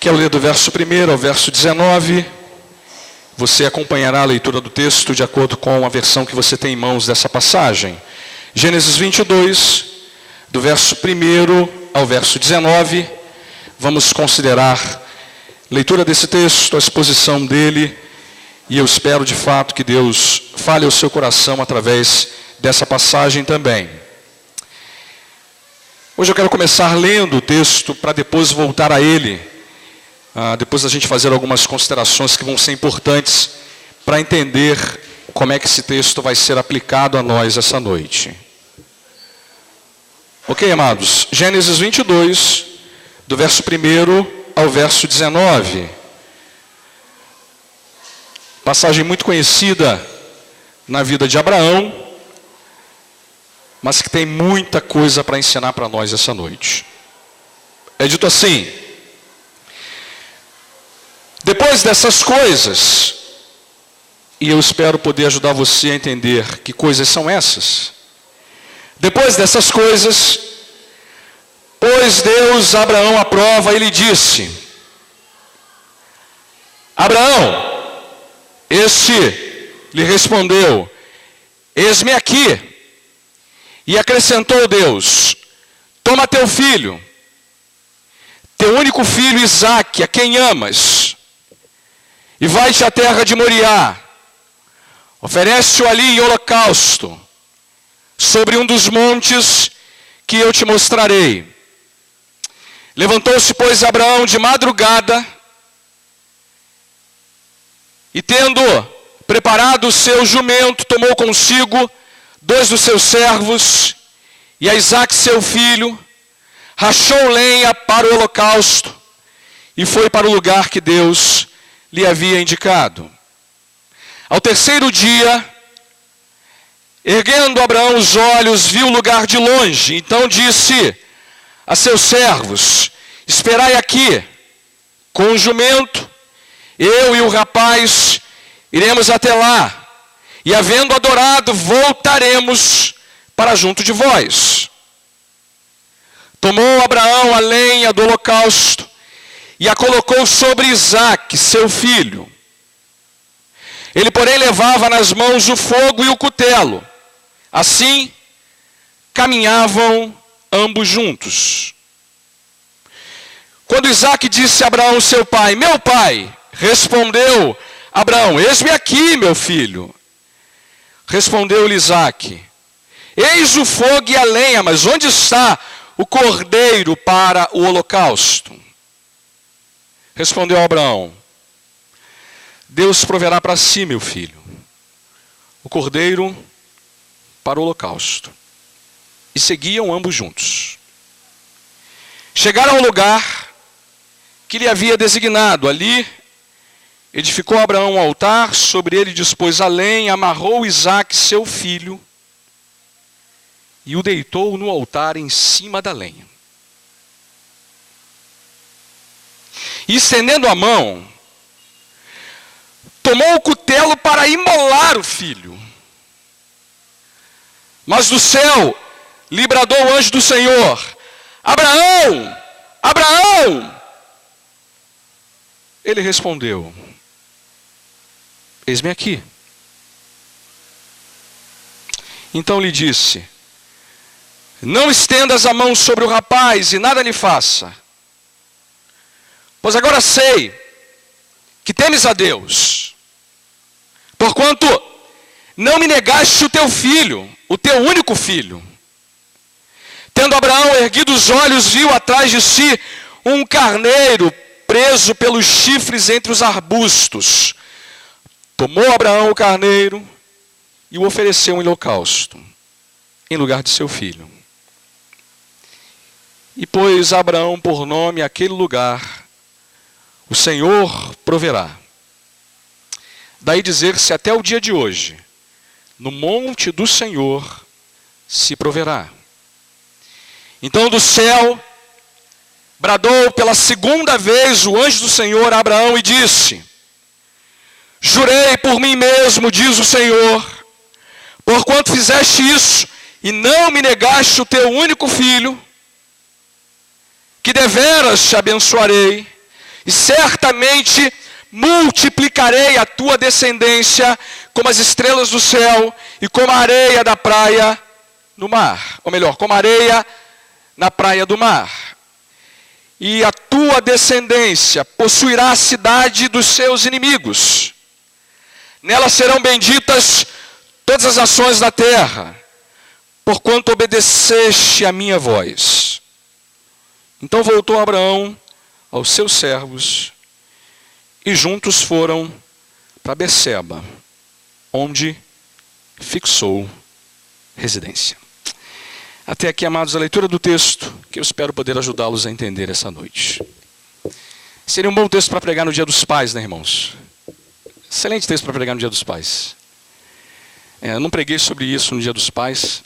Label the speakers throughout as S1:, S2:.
S1: Quero ler do verso 1 ao verso 19. Você acompanhará a leitura do texto de acordo com a versão que você tem em mãos dessa passagem. Gênesis 22, do verso 1 ao verso 19. Vamos considerar a leitura desse texto, a exposição dele, e eu espero de fato que Deus fale ao seu coração através dessa passagem também. Hoje eu quero começar lendo o texto para depois voltar a ele. Depois da gente fazer algumas considerações que vão ser importantes para entender como é que esse texto vai ser aplicado a nós essa noite. Ok, amados? Gênesis 22, do verso 1 ao verso 19. Passagem muito conhecida na vida de Abraão, mas que tem muita coisa para ensinar para nós essa noite. É dito assim: depois dessas coisas, e eu espero poder ajudar você a entender que coisas são essas. Depois dessas coisas, pôs Deus Abraão à prova e lhe disse: Abraão, este lhe respondeu: eis-me aqui. E acrescentou Deus: toma teu filho, teu único filho Isaque, a quem amas, e vai-te à terra de Moriá, oferece-o ali em holocausto, sobre um dos montes que eu te mostrarei. Levantou-se, pois, Abraão de madrugada, e tendo preparado o seu jumento, tomou consigo 2 dos seus servos, e a Isaque seu filho, rachou lenha para o holocausto, e foi para o lugar que Deus lhe havia indicado. Ao terceiro dia, erguendo Abraão os olhos, viu o lugar de longe. Então disse a seus servos: esperai aqui, com o jumento, eu e o rapaz iremos até lá, e havendo adorado, voltaremos para junto de vós. Tomou Abraão a lenha do holocausto, e a colocou sobre Isaque, seu filho. Ele, porém, levava nas mãos o fogo e o cutelo. Assim, caminhavam ambos juntos. Quando Isaque disse a Abraão, seu pai: meu pai, respondeu Abraão: eis-me aqui, meu filho. Respondeu-lhe Isaque: eis o fogo e a lenha, mas onde está o cordeiro para o holocausto? Respondeu Abraão: Deus proverá para si, meu filho, o cordeiro para o holocausto. E seguiam ambos juntos. Chegaram ao lugar que lhe havia designado. Ali edificou Abraão um altar, sobre ele dispôs a lenha, amarrou Isaque, seu filho, e o deitou no altar em cima da lenha. E estendendo a mão, tomou o cutelo para imolar o filho. Mas do céu lhe bradou o anjo do Senhor: Abraão, Abraão! Ele respondeu: eis-me aqui. Então lhe disse: não estendas a mão sobre o rapaz e nada lhe faça, pois agora sei que temes a Deus, porquanto não me negaste o teu filho, o teu único filho. Tendo Abraão erguido os olhos, viu atrás de si um carneiro preso pelos chifres entre os arbustos. Tomou Abraão o carneiro e o ofereceu em holocausto, em lugar de seu filho. E pôs Abraão por nome aquele lugar: o Senhor proverá. Daí dizer-se até o dia de hoje: no monte do Senhor se proverá. Então do céu bradou pela segunda vez o anjo do Senhor a Abraão e disse: jurei por mim mesmo, diz o Senhor, porquanto fizeste isso e não me negaste o teu único filho, que deveras te abençoarei e certamente multiplicarei a tua descendência como as estrelas do céu e como a areia da praia no mar. Ou melhor, como a areia na praia do mar. E a tua descendência possuirá a cidade dos seus inimigos. Nela serão benditas todas as nações da terra, porquanto obedeceste a minha voz. Então voltou Abraão aos seus servos, e juntos foram para Berseba, onde fixou residência. Até aqui, amados, a leitura do texto, que eu espero poder ajudá-los a entender essa noite. Seria um bom texto para pregar no Dia dos Pais, né, irmãos? Excelente texto para pregar no Dia dos Pais. Eu não preguei sobre isso no Dia dos Pais.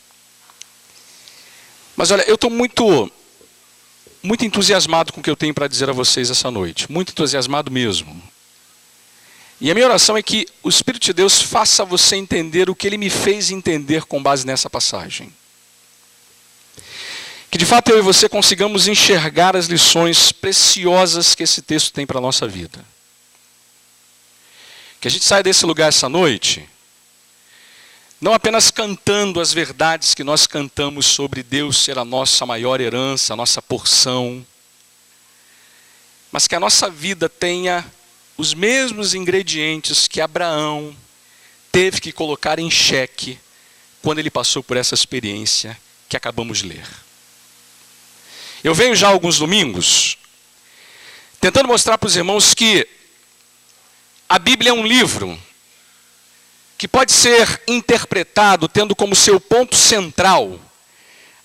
S1: Mas olha, eu estou muito entusiasmado com o que eu tenho para dizer a vocês essa noite. Muito entusiasmado mesmo. E a minha oração é que o Espírito de Deus faça você entender o que Ele me fez entender com base nessa passagem. Que de fato eu e você consigamos enxergar as lições preciosas que esse texto tem para a nossa vida. Que a gente saia desse lugar essa noite, não apenas cantando as verdades que nós cantamos sobre Deus ser a nossa maior herança, a nossa porção, mas que a nossa vida tenha os mesmos ingredientes que Abraão teve que colocar em xeque quando ele passou por essa experiência que acabamos de ler. Eu venho já há alguns domingos tentando mostrar para os irmãos que a Bíblia é um livro que pode ser interpretado tendo como seu ponto central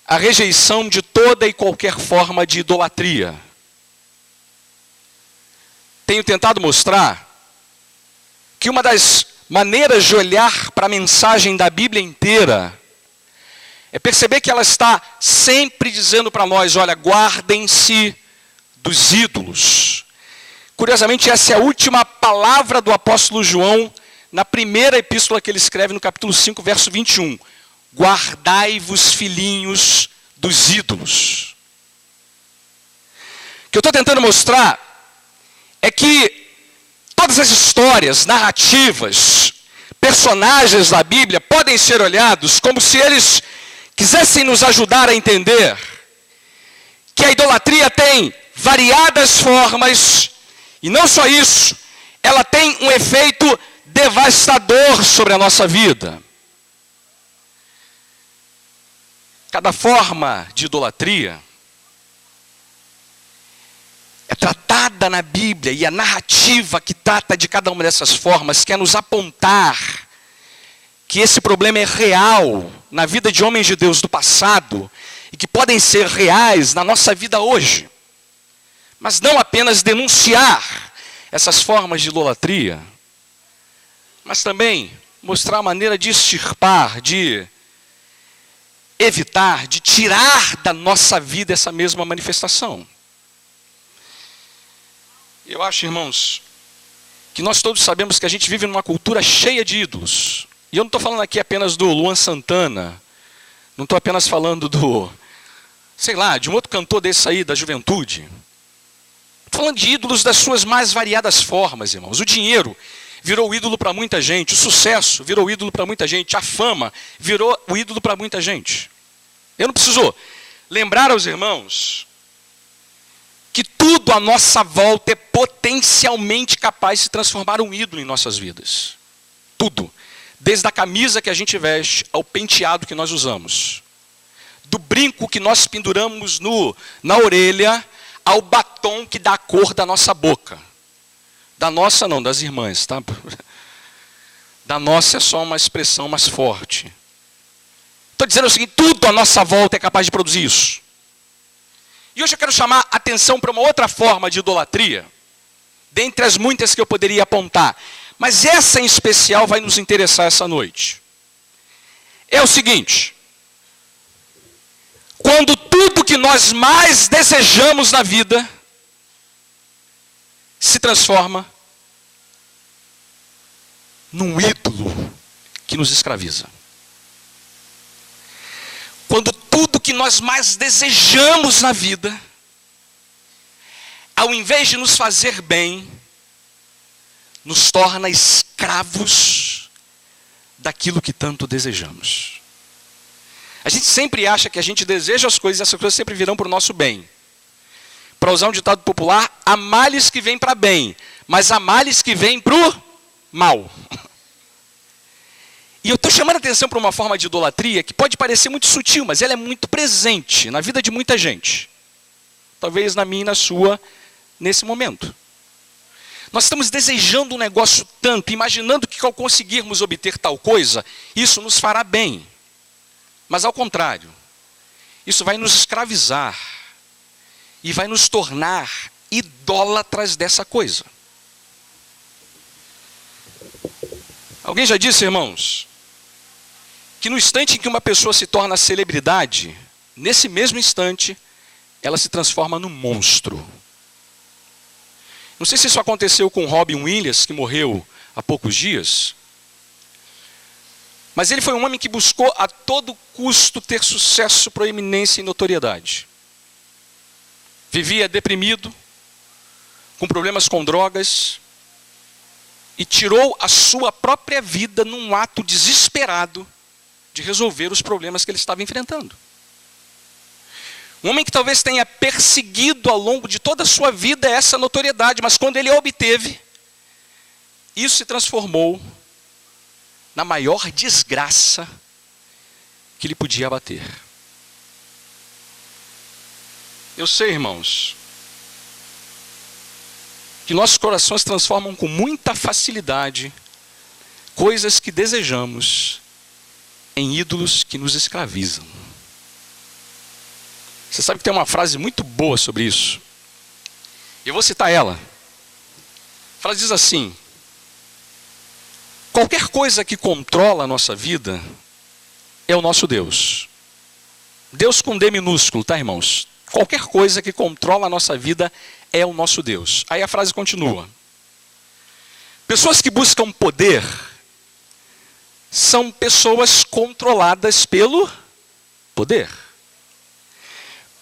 S1: a rejeição de toda e qualquer forma de idolatria. Tenho tentado mostrar que uma das maneiras de olhar para a mensagem da Bíblia inteira é perceber que ela está sempre dizendo para nós, olha, guardem-se dos ídolos. Curiosamente, essa é a última palavra do apóstolo João na primeira epístola que ele escreve no capítulo 5, verso 21. Guardai-vos, filhinhos, dos ídolos. O que eu estou tentando mostrar é que todas as histórias, narrativas, personagens da Bíblia podem ser olhados como se eles quisessem nos ajudar a entender que a idolatria tem variadas formas, e não só isso, ela tem um efeito devastador sobre a nossa vida. Cada forma de idolatria é tratada na Bíblia, e a narrativa que trata de cada uma dessas formas quer nos apontar que esse problema é real na vida de homens de Deus do passado e que podem ser reais na nossa vida hoje. Mas não apenas denunciar essas formas de idolatria, mas também mostrar a maneira de extirpar, de evitar, de tirar da nossa vida essa mesma manifestação. Eu acho, irmãos, que nós todos sabemos que a gente vive numa cultura cheia de ídolos. E eu não estou falando aqui apenas do Luan Santana, não estou apenas falando do, de um outro cantor desse aí, da juventude. Estou falando de ídolos das suas mais variadas formas, irmãos. O dinheiro virou ídolo para muita gente, o sucesso virou ídolo para muita gente, a fama virou o ídolo para muita gente. Eu não preciso lembrar aos irmãos que tudo à nossa volta é potencialmente capaz de se transformar um ídolo em nossas vidas. Tudo. Desde a camisa que a gente veste, ao penteado que nós usamos. Do brinco que nós penduramos na orelha, ao batom que dá a cor da nossa boca. Da nossa não, das irmãs, tá? Da nossa é só uma expressão mais forte. Estou dizendo o seguinte, tudo à nossa volta é capaz de produzir isso. E hoje eu quero chamar a atenção para uma outra forma de idolatria, dentre as muitas que eu poderia apontar. Mas essa em especial vai nos interessar essa noite. É o seguinte: quando tudo que nós mais desejamos na vida se transforma num ídolo que nos escraviza. Quando tudo que nós mais desejamos na vida, ao invés de nos fazer bem, nos torna escravos daquilo que tanto desejamos. A gente sempre acha que a gente deseja as coisas e essas coisas sempre virão para o nosso bem. Para usar um ditado popular, há males que vêm para bem, mas há males que vêm para o mal. E eu estou chamando a atenção para uma forma de idolatria que pode parecer muito sutil, mas ela é muito presente na vida de muita gente. Talvez na minha e na sua, nesse momento. Nós estamos desejando um negócio tanto, imaginando que ao conseguirmos obter tal coisa, isso nos fará bem. Mas ao contrário, isso vai nos escravizar e vai nos tornar idólatras dessa coisa. Alguém já disse, irmãos, que no instante em que uma pessoa se torna celebridade, nesse mesmo instante, ela se transforma num monstro. Não sei se isso aconteceu com Robin Williams, que morreu há poucos dias, mas ele foi um homem que buscou a todo custo ter sucesso, proeminência e notoriedade. Vivia deprimido, com problemas com drogas, e tirou a sua própria vida num ato desesperado de resolver os problemas que ele estava enfrentando. Um homem que talvez tenha perseguido ao longo de toda a sua vida essa notoriedade, mas quando ele a obteve, isso se transformou na maior desgraça que lhe podia abater. Eu sei, irmãos, que nossos corações transformam com muita facilidade coisas que desejamos em ídolos que nos escravizam. Você sabe que tem uma frase muito boa sobre isso. Eu vou citar ela. A frase diz assim: qualquer coisa que controla a nossa vida é o nosso Deus. Deus com D minúsculo, tá, irmãos? Qualquer coisa que controla a nossa vida é o nosso Deus. Aí a frase continua. Pessoas que buscam poder são pessoas controladas pelo poder.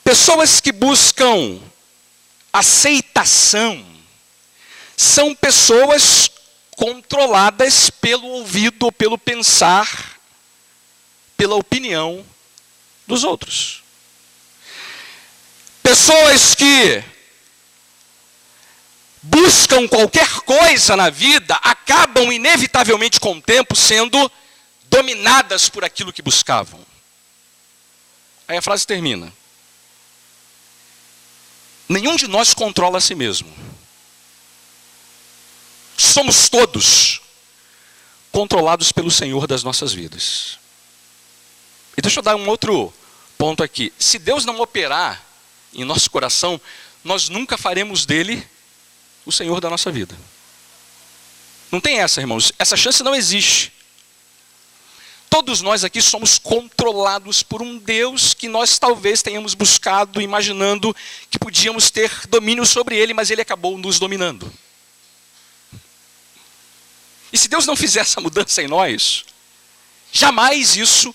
S1: Pessoas que buscam aceitação são pessoas controladas pelo ouvido ou pelo pensar, pela opinião dos outros. Pessoas que buscam qualquer coisa na vida acabam inevitavelmente com o tempo sendo dominadas por aquilo que buscavam. Aí a frase termina. Nenhum de nós controla a si mesmo. Somos todos controlados pelo Senhor das nossas vidas. E deixa eu dar um outro ponto aqui. Se Deus não operar em nosso coração, nós nunca faremos dele o Senhor da nossa vida. Não tem essa, irmãos. Essa chance não existe. Todos nós aqui somos controlados por um Deus que nós talvez tenhamos buscado, imaginando que podíamos ter domínio sobre ele, mas ele acabou nos dominando. E se Deus não fizer essa mudança em nós, jamais isso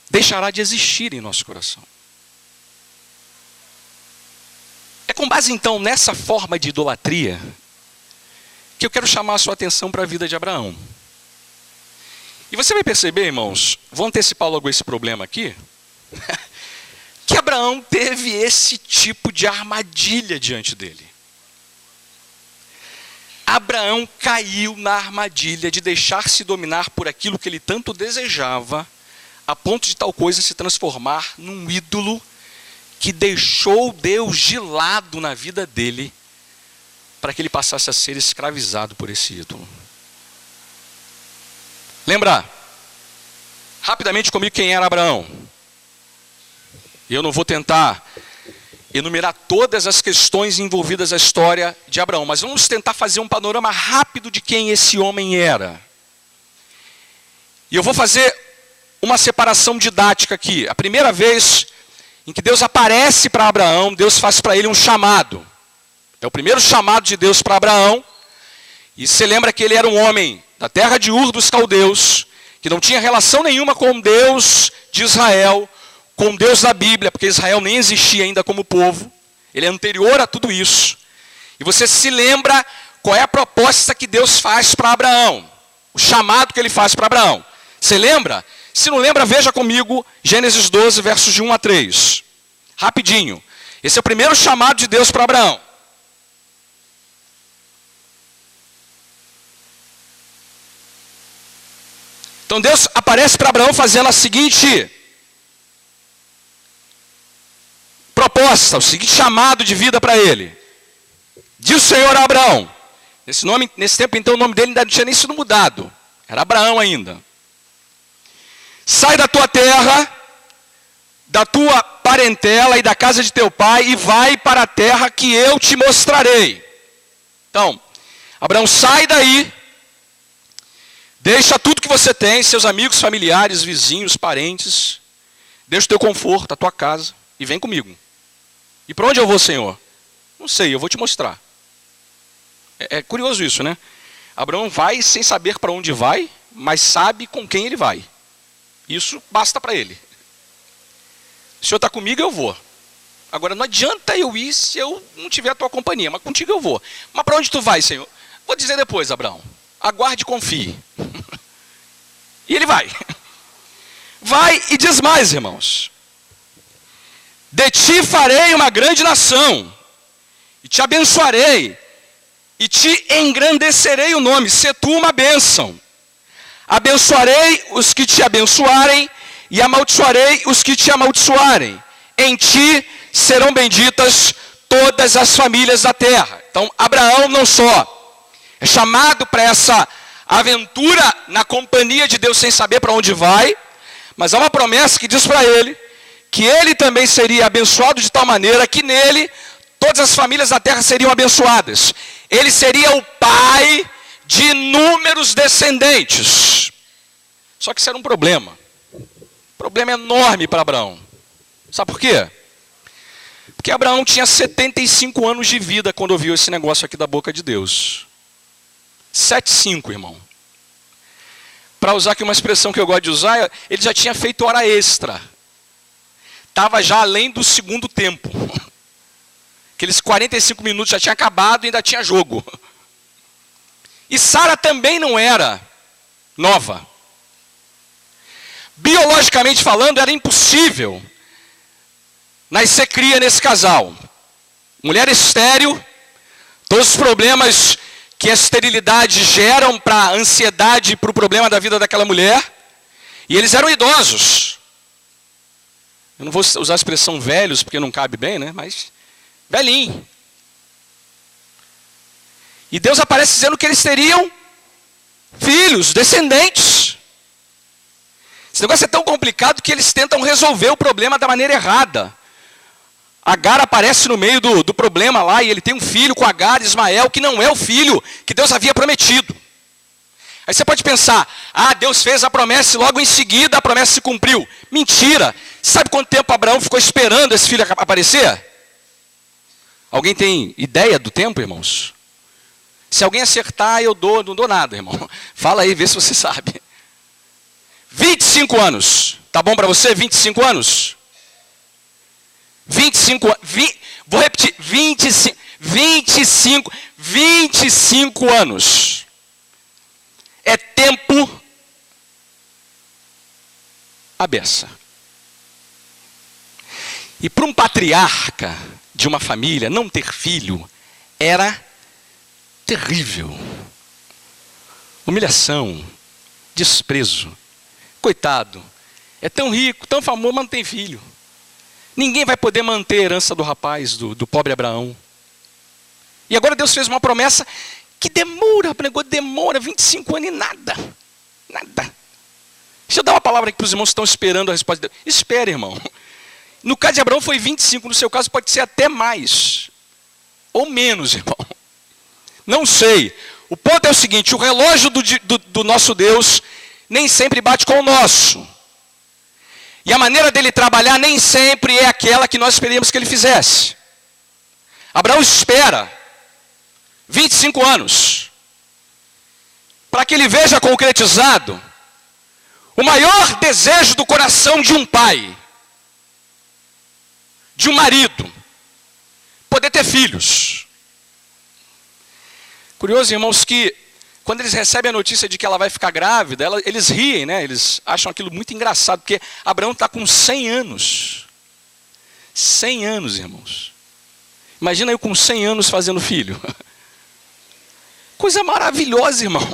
S1: deixará de existir em nosso coração. É com base então nessa forma de idolatria que eu quero chamar a sua atenção para a vida de Abraão. E você vai perceber, irmãos, vou antecipar logo esse problema aqui, que Abraão teve esse tipo de armadilha diante dele. Abraão caiu na armadilha de deixar-se dominar por aquilo que ele tanto desejava, a ponto de tal coisa se transformar num ídolo que deixou Deus de lado na vida dele, para que ele passasse a ser escravizado por esse ídolo. Lembra, rapidamente comigo, quem era Abraão? Eu não vou tentar enumerar todas as questões envolvidas na história de Abraão, mas vamos tentar fazer um panorama rápido de quem esse homem era. E eu vou fazer uma separação didática aqui. A primeira vez em que Deus aparece para Abraão, Deus faz para ele um chamado. É o primeiro chamado de Deus para Abraão. E você lembra que ele era um homem da terra de Ur dos Caldeus, que não tinha relação nenhuma com Deus de Israel, com Deus da Bíblia, porque Israel nem existia ainda como povo. ele é anterior a tudo isso. E você se lembra qual é a proposta que Deus faz para Abraão, o chamado que ele faz para Abraão. Você lembra? Se não lembra, veja comigo Gênesis 12, versos de 1 a 3. Rapidinho. Esse é o primeiro chamado de Deus para Abraão. Então Deus aparece para Abraão fazendo a seguinte proposta, o seguinte chamado de vida para ele. Diz o Senhor a Abraão. Nesse tempo, então, o nome dele ainda não tinha nem sido mudado. Era Abraão ainda. Sai da tua terra, da tua parentela e da casa de teu pai e vai para a terra que eu te mostrarei. Então, Abraão, sai daí. Deixa tudo que você tem, seus amigos, familiares, vizinhos, parentes. Deixa o teu conforto, a tua casa e vem comigo. E para onde eu vou, Senhor? Não sei, eu vou te mostrar. É curioso isso, né? Abraão vai sem saber para onde vai, mas sabe com quem ele vai. Isso basta para ele. Se o Senhor está comigo, eu vou. Agora, não adianta eu ir se eu não tiver a tua companhia, mas contigo eu vou. Mas para onde tu vai, Senhor? Vou dizer depois, Abraão. Aguarde e confie. E ele vai. Vai e diz mais, irmãos. De ti farei uma grande nação, e te abençoarei, e te engrandecerei o nome, se tu uma bênção. Abençoarei os que te abençoarem, e amaldiçoarei os que te amaldiçoarem. Em ti serão benditas todas as famílias da terra. Então, Abraão não só é chamado para essa aventura na companhia de Deus sem saber para onde vai, mas há uma promessa que diz para ele que ele também seria abençoado de tal maneira que nele todas as famílias da terra seriam abençoadas. Ele seria o pai de inúmeros descendentes. Só que isso era um problema. Um problema enorme para Abraão. Sabe por quê? Porque Abraão tinha 75 anos de vida quando ouviu esse negócio aqui da boca de Deus. 75, irmão. Para usar aqui uma expressão que eu gosto de usar, ele já tinha feito hora extra. Estava já além do segundo tempo. Aqueles 45 minutos já tinha acabado e ainda tinha jogo. E Sara também não era nova. Biologicamente falando, era impossível nascer cria nesse casal. Mulher estéril, todos os problemas que a esterilidade geram para a ansiedade, para o problema da vida daquela mulher. E eles eram idosos. Eu não vou usar a expressão velhos, porque não cabe bem, né? Mas velhinho. E Deus aparece dizendo que eles teriam filhos, descendentes. Esse negócio é tão complicado que eles tentam resolver o problema da maneira errada. Agar aparece no meio do problema lá, e ele tem um filho com Agar, Ismael, que não é o filho que Deus havia prometido. Aí você pode pensar, Deus fez a promessa e logo em seguida a promessa se cumpriu. Mentira! Sabe quanto tempo Abraão ficou esperando esse filho aparecer? Alguém tem ideia do tempo, irmãos? Se alguém acertar, eu não dou nada, irmão. Fala aí, vê se você sabe. 25 anos. Tá bom para você? 25 anos? 25 anos. Vou repetir. 25 anos. É tempo à beça. E para um patriarca de uma família, não ter filho era terrível. Humilhação, desprezo. Coitado, é tão rico, tão famoso, mas não tem filho. Ninguém vai poder manter a herança do rapaz, do pobre Abraão. E agora Deus fez uma promessa que demora 25 anos e nada. Nada. Deixa eu dar uma palavra aqui para os irmãos que estão esperando a resposta de Deus. Espere, irmão. No caso de Abraão foi 25, no seu caso pode ser até mais. Ou menos, irmão. Não sei. O ponto é o seguinte, o relógio do nosso Deus nem sempre bate com o nosso. E a maneira dele trabalhar nem sempre é aquela que nós esperamos que ele fizesse. Abraão espera 25 anos para que ele veja concretizado o maior desejo do coração de um pai, de um marido. poder ter filhos. Curioso, irmãos, que quando eles recebem a notícia de que ela vai ficar grávida, eles riem, né? Eles acham aquilo muito engraçado, porque Abraão está com 100 anos. 100 anos, irmãos. Imagina eu com 100 anos fazendo filho. Coisa maravilhosa, irmão.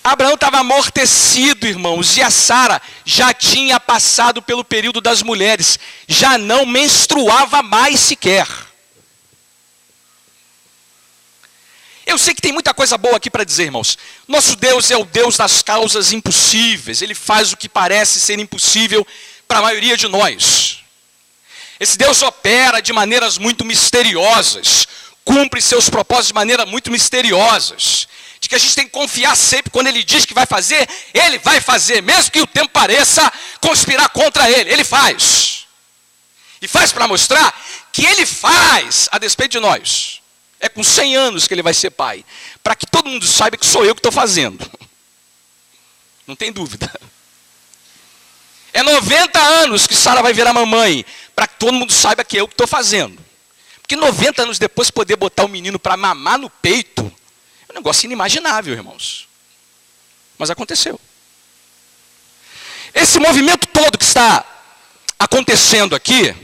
S1: Abraão estava amortecido, irmãos, e a Sara já tinha passado pelo período das mulheres, já não menstruava mais sequer. Eu sei que tem muita coisa boa aqui para dizer, irmãos. Nosso Deus é o Deus das causas impossíveis. Ele faz o que parece ser impossível para a maioria de nós. Esse Deus opera de maneiras muito misteriosas, cumpre seus propósitos de maneira muito misteriosas, de que a gente tem que confiar sempre. Quando Ele diz que vai fazer, Ele vai fazer, mesmo que o tempo pareça conspirar contra Ele, Ele faz. E faz para mostrar que Ele faz a despeito de nós. É com 100 anos que Ele vai ser pai, para que todo mundo saiba que sou eu que estou fazendo. Não tem dúvida. É 90 anos que Sara vai virar mamãe, para que todo mundo saiba que é eu que estou fazendo. Porque 90 anos depois poder botar o menino para mamar no peito, é um negócio inimaginável, irmãos. Mas aconteceu. Esse movimento todo que está acontecendo aqui,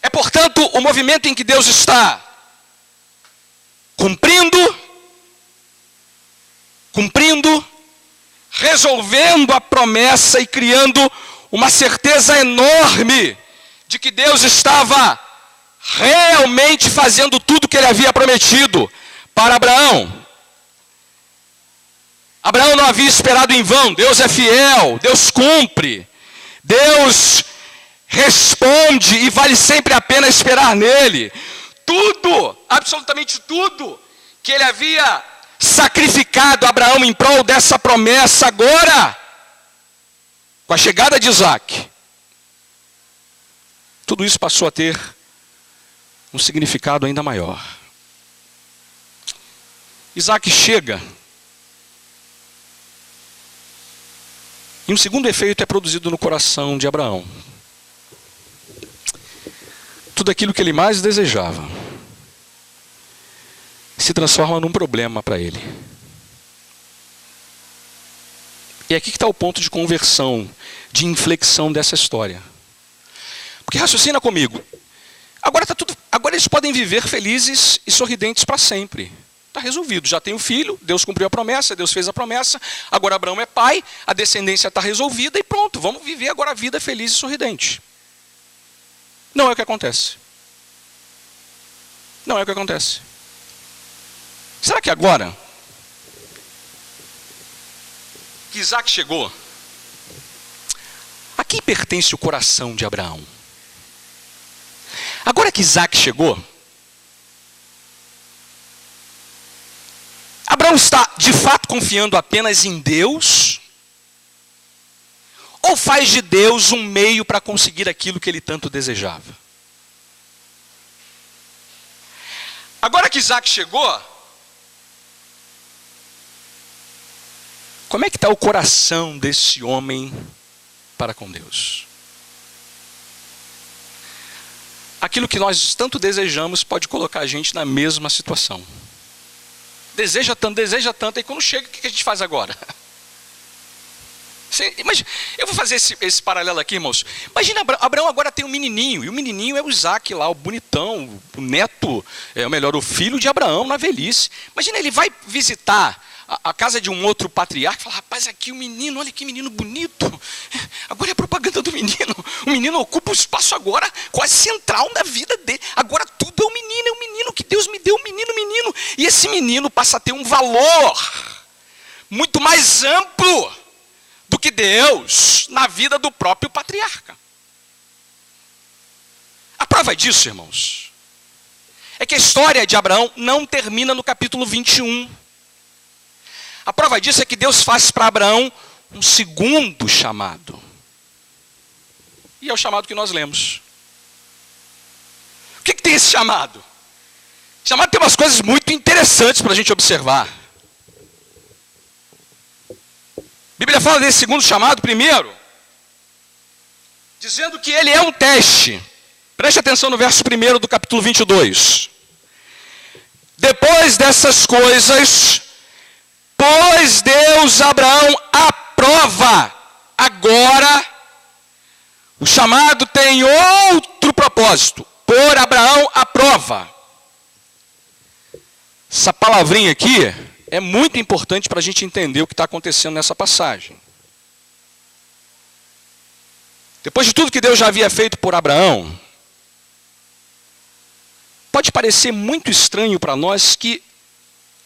S1: é, portanto, o movimento em que Deus está cumprindo, resolvendo a promessa e criando uma certeza enorme de que Deus estava realmente fazendo tudo o que Ele havia prometido para Abraão. Abraão não havia esperado em vão. Deus é fiel, Deus cumpre, Deus responde e vale sempre a pena esperar nele. Tudo, absolutamente tudo que Ele havia sacrificado Abraão em prol dessa promessa, agora, com a chegada de Isaac, tudo isso passou a ter um significado ainda maior. Isaac chega, e um segundo efeito é produzido no coração de Abraão. Tudo aquilo que ele mais desejava se transforma num problema para ele. E é aqui que está o ponto de conversão, de inflexão dessa história. Porque raciocina comigo. Agora eles podem viver felizes e sorridentes para sempre. Está resolvido, já tem o filho, Deus cumpriu a promessa, Deus fez a promessa, agora Abraão é pai, a descendência está resolvida e pronto, vamos viver agora a vida feliz e sorridente. Não é o que acontece. Não é o que acontece. Será que agora que Isaac chegou, a quem pertence o coração de Abraão? Agora que Isaac chegou, Abraão está de fato confiando apenas em Deus? Ou faz de Deus um meio para conseguir aquilo que ele tanto desejava? Agora que Isaac chegou, como é que está o coração desse homem para com Deus? Aquilo que nós tanto desejamos pode colocar a gente na mesma situação. Deseja tanto, e quando chega, o que a gente faz agora? Imagina, eu vou fazer esse paralelo aqui, irmãos. Imagina, Abraão agora tem um menininho, e o menininho é o Isaac lá, o bonitão, o neto, o filho de Abraão na velhice. Imagina, ele vai visitar a casa de um outro patriarca e fala: rapaz, aqui o menino, olha que menino bonito. Agora é a propaganda do menino. O menino ocupa o espaço agora quase central da vida dele. Agora tudo é o menino que Deus me deu, o menino. E esse menino passa a ter um valor muito mais amplo do que Deus na vida do próprio patriarca. A prova disso, irmãos, é que a história de Abraão não termina no capítulo 21. A prova disso é que Deus faz para Abraão um segundo chamado. E é o chamado que nós lemos. O que tem esse chamado? O chamado tem umas coisas muito interessantes para a gente observar. A Bíblia fala desse segundo chamado, primeiro, dizendo que ele é um teste. Preste atenção no verso 1 do capítulo 22. Depois dessas coisas, pôs Deus Abraão à prova. Agora, o chamado tem outro propósito: pôr Abraão à prova. Essa palavrinha aqui é muito importante para a gente entender o que está acontecendo nessa passagem. Depois de tudo que Deus já havia feito por Abraão, pode parecer muito estranho para nós que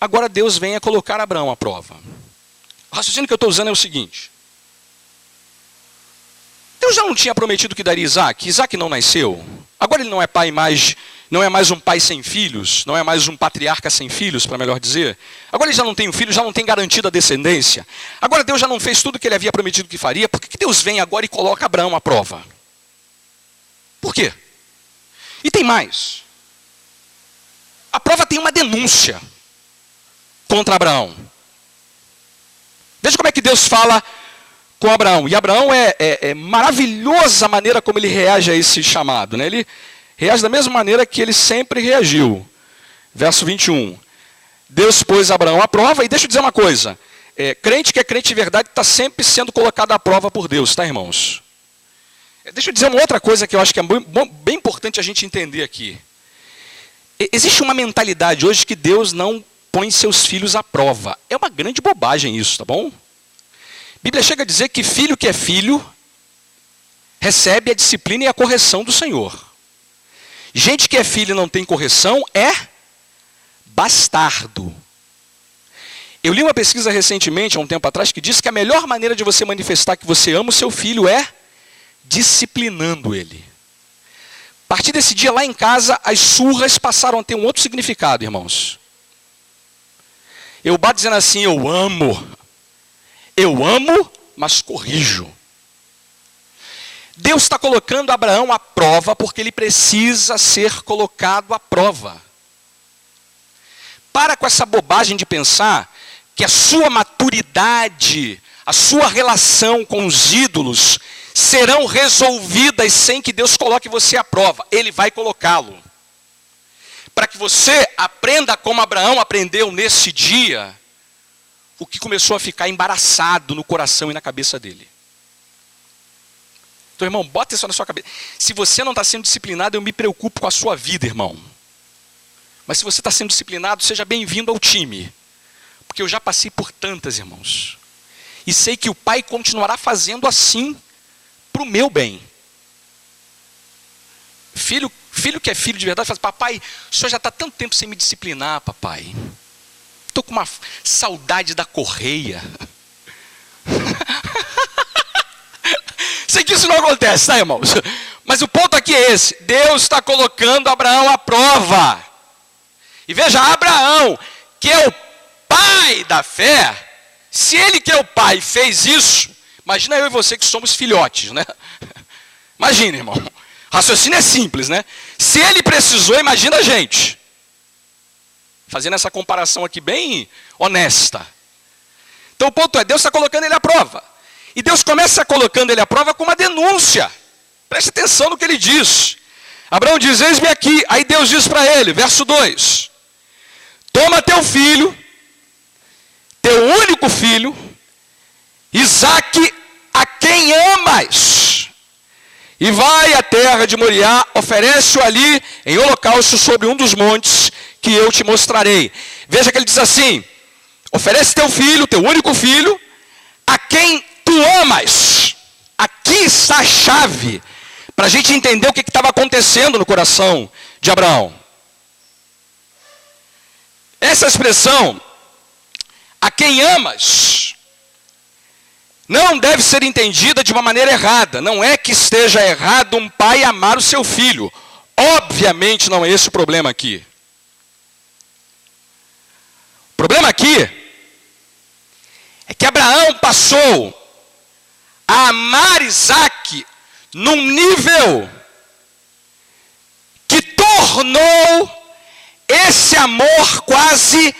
S1: agora Deus venha colocar Abraão à prova. O raciocínio que eu estou usando é o seguinte: Deus já não tinha prometido que daria Isaac? Isaac não nasceu. Agora ele não é pai mais, não é mais um pai sem filhos, não é mais um patriarca sem filhos, para melhor dizer. Agora ele já não tem um filho, já não tem garantida a descendência. Agora Deus já não fez tudo o que ele havia prometido que faria. Por que Deus vem agora e coloca Abraão à prova? Por quê? E tem mais. A prova tem uma denúncia contra Abraão. Veja como é que Deus fala com Abraão. E Abraão é maravilhosa a maneira como ele reage a esse chamado, né? Ele reage da mesma maneira que ele sempre reagiu. Verso 21. Deus pôs Abraão à prova. E deixa eu dizer uma coisa. Crente que é crente de verdade está sempre sendo colocado à prova por Deus, tá, irmãos? Deixa eu dizer uma outra coisa que eu acho que é bem importante a gente entender aqui. Existe uma mentalidade hoje que Deus não põe seus filhos à prova. É uma grande bobagem isso, tá bom? A Bíblia chega a dizer que filho que é filho recebe a disciplina e a correção do Senhor. Gente que é filho e não tem correção é bastardo. Eu li uma pesquisa recentemente, há um tempo atrás, que diz que a melhor maneira de você manifestar que você ama o seu filho é disciplinando ele. A partir desse dia, lá em casa, as surras passaram a ter um outro significado, irmãos. Eu bato dizendo assim: eu amo, mas corrijo. Deus está colocando Abraão à prova porque ele precisa ser colocado à prova. Para com essa bobagem de pensar que a sua maturidade, a sua relação com os ídolos serão resolvidas sem que Deus coloque você à prova. Ele vai colocá-lo. Para que você aprenda como Abraão aprendeu nesse dia, o que começou a ficar embaraçado no coração e na cabeça dele. Então, irmão, bota isso na sua cabeça. Se você não está sendo disciplinado, eu me preocupo com a sua vida, irmão. Mas se você está sendo disciplinado, seja bem-vindo ao time. Porque eu já passei por tantas, irmãos. E sei que o Pai continuará fazendo assim para o meu bem. Filho que é filho de verdade, fala: papai, o senhor já está tanto tempo sem me disciplinar, papai. Estou com uma saudade da correia. Sei que isso não acontece, tá, irmãos? Mas o ponto aqui é esse: Deus está colocando Abraão à prova. E veja, Abraão, que é o pai da fé, se ele que é o pai fez isso, imagina eu e você que somos filhotes, né? Imagina, irmão. Raciocínio é simples, né? Se ele precisou, imagina a gente. Fazendo essa comparação aqui bem honesta. Então o ponto é, Deus está colocando ele à prova. E Deus começa colocando ele à prova com uma denúncia. Preste atenção no que ele diz. Abraão diz: eis-me aqui. Aí Deus diz para ele, verso 2. Toma teu filho, teu único filho, Isaque, a quem amas, e vai à terra de Moriá, oferece-o ali em holocausto sobre um dos montes que eu te mostrarei. Veja que ele diz assim: oferece teu filho, teu único filho, a quem tu amas. Aqui está a chave para a gente entender o que estava acontecendo no coração de Abraão. Essa expressão, a quem amas, não deve ser entendida de uma maneira errada. Não é que esteja errado um pai amar o seu filho. Obviamente não é esse o problema aqui. O problema aqui é que Abraão passou a amar Isaque num nível que tornou esse amor quase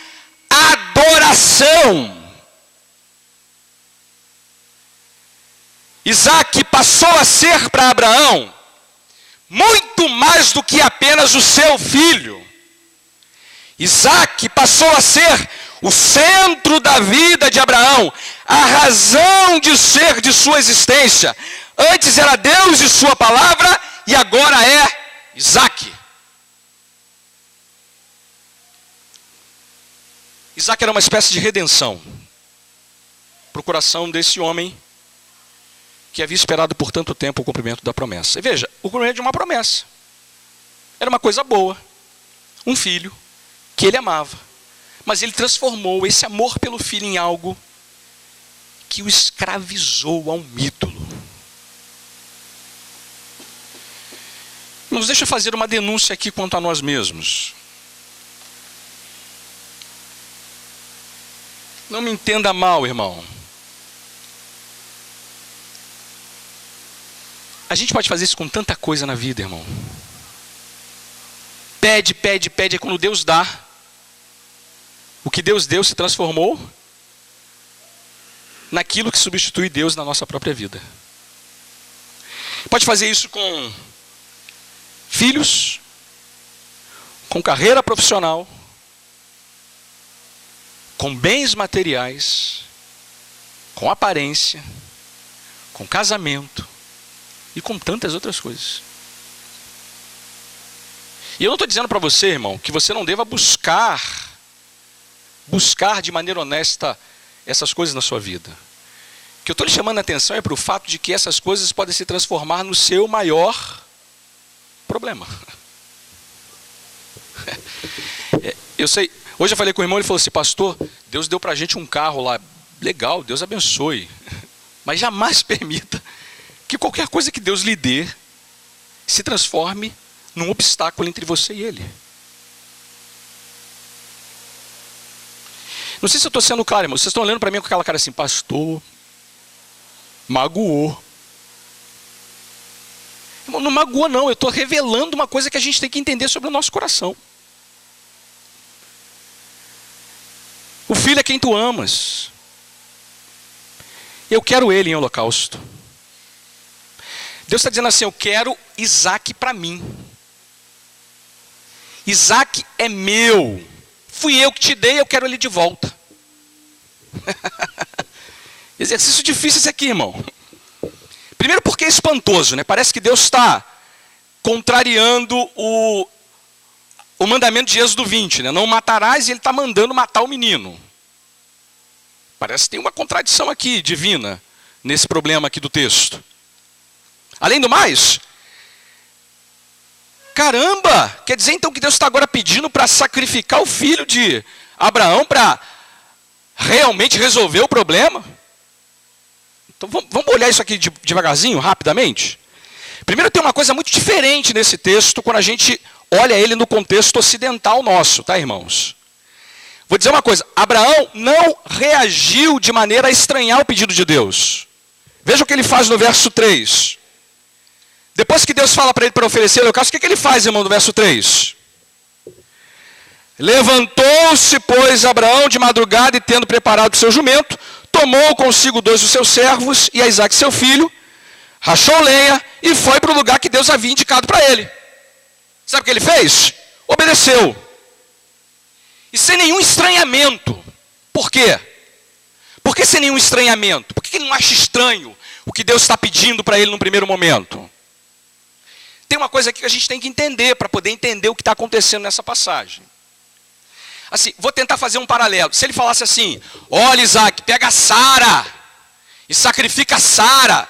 S1: adoração. Isaque passou a ser para Abraão muito mais do que apenas o seu filho. Isaque passou a ser o centro da vida de Abraão, a razão de ser de sua existência. Antes era Deus e sua palavra, e agora é Isaque. Isaque era uma espécie de redenção para o coração desse homem que havia esperado por tanto tempo o cumprimento da promessa. E veja, o cumprimento de uma promessa. Era uma coisa boa. Um filho que ele amava. Mas ele transformou esse amor pelo filho em algo que o escravizou a um ídolo. Irmãos, deixa eu fazer uma denúncia aqui quanto a nós mesmos. Não me entenda mal, irmão. A gente pode fazer isso com tanta coisa na vida, irmão. Pede, pede, pede. É quando Deus dá. O que Deus deu se transformou naquilo que substitui Deus na nossa própria vida. Pode fazer isso com filhos, com carreira profissional, com bens materiais, com aparência, com casamento e com tantas outras coisas. E eu não estou dizendo para você, irmão, que você não deva buscar de maneira honesta essas coisas na sua vida. O que eu estou lhe chamando a atenção é para o fato de que essas coisas podem se transformar no seu maior problema. Eu sei, hoje eu falei com o irmão, ele falou assim: pastor, Deus deu para a gente um carro lá, legal, Deus abençoe, mas jamais permita que qualquer coisa que Deus lhe dê se transforme num obstáculo entre você e Ele. Não sei se eu estou sendo claro, irmão. Vocês estão olhando para mim com aquela cara assim: pastor, magoou. Irmão, não magoa não, eu estou revelando uma coisa que a gente tem que entender sobre o nosso coração. O filho é quem tu amas. Eu quero ele em holocausto. Deus está dizendo assim: eu quero Isaque para mim. Isaque é meu. Fui eu que te dei, eu quero ele de volta. Exercício difícil esse aqui, irmão. Primeiro porque é espantoso, né? Parece que Deus está contrariando o mandamento de Êxodo 20, né? Não matarás, e ele está mandando matar o menino. Parece que tem uma contradição aqui, divina, nesse problema aqui do texto. Além do mais, caramba, quer dizer então que Deus está agora pedindo para sacrificar o filho de Abraão para realmente resolver o problema? Então vamos olhar isso aqui devagarzinho, rapidamente. Primeiro, tem uma coisa muito diferente nesse texto quando a gente olha ele no contexto ocidental nosso, tá, irmãos? Vou dizer uma coisa: Abraão não reagiu de maneira a estranhar o pedido de Deus. Veja o que ele faz no verso 3. Depois que Deus fala para ele para oferecer o holocausto, o que ele faz, irmão, no verso 3? Levantou-se, pois, Abraão de madrugada, e tendo preparado o seu jumento, tomou consigo 2 dos seus servos e a Isaque seu filho, rachou lenha e foi para o lugar que Deus havia indicado para ele. Sabe o que ele fez? Obedeceu. E sem nenhum estranhamento. Por quê? Por que sem nenhum estranhamento? Por que ele não acha estranho o que Deus está pedindo para ele no primeiro momento? Tem uma coisa aqui que a gente tem que entender para poder entender o que está acontecendo nessa passagem. Assim, vou tentar fazer um paralelo. Se ele falasse assim: olha, Isaque, pega Sara e sacrifica Sara,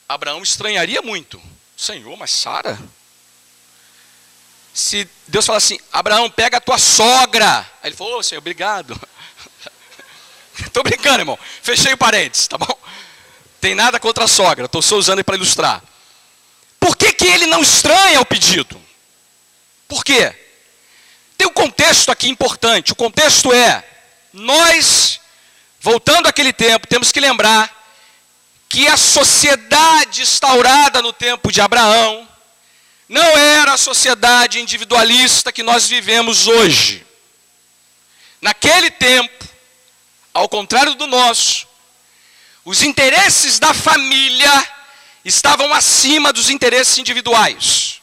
S1: Abraão estranharia muito. Senhor, mas Sara? Se Deus falasse assim: Abraão, pega a tua sogra. Aí ele falou: ô, Senhor, obrigado. Estou brincando, irmão. Fechei o parênteses, tá bom? Tem nada contra a sogra, estou só usando para ilustrar. Por que ele não estranha o pedido? Por quê? Tem um contexto aqui importante. O contexto é: nós, voltando àquele tempo, temos que lembrar que a sociedade instaurada no tempo de Abraão não era a sociedade individualista que nós vivemos hoje. Naquele tempo, ao contrário do nosso, os interesses da família estavam acima dos interesses individuais.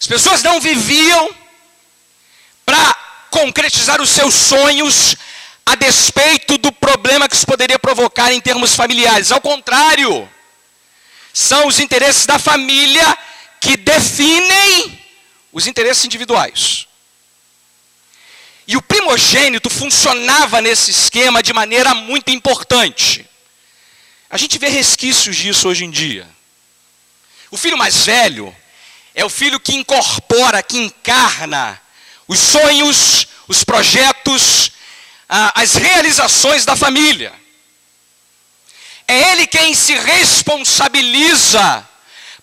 S1: As pessoas não viviam para concretizar os seus sonhos a despeito do problema que isso poderia provocar em termos familiares. Ao contrário, são os interesses da família que definem os interesses individuais. E o primogênito funcionava nesse esquema de maneira muito importante. A gente vê resquícios disso hoje em dia. O filho mais velho é o filho que incorpora, que encarna os sonhos, os projetos, as realizações da família. É ele quem se responsabiliza